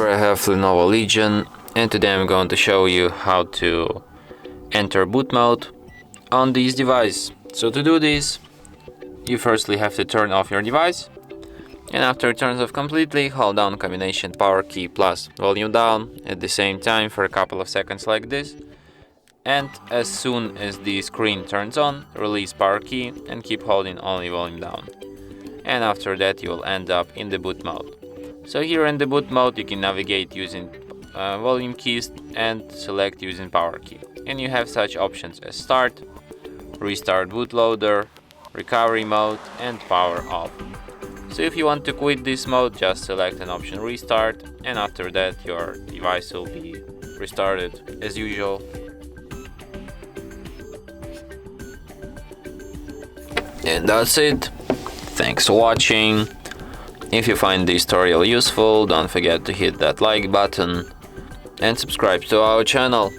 Here I have Lenovo Legion, and today I'm going to show you how to enter boot mode on this device. So to do this, you firstly have to turn off your device, and after it turns off completely, hold down combination power key plus volume down at the same time for a couple of seconds like this. And as soon as the screen turns on, release power key and keep holding only volume down. And after that you will end up in the boot mode. So here in the boot mode you can navigate using volume keys and select using power key. And you have such options as start, restart bootloader, recovery mode and power off. So if you want to quit this mode, just select an option restart, and after that your device will be restarted as usual. And that's it. Thanks for watching. If you find this tutorial useful, don't forget to hit that like button and subscribe to our channel.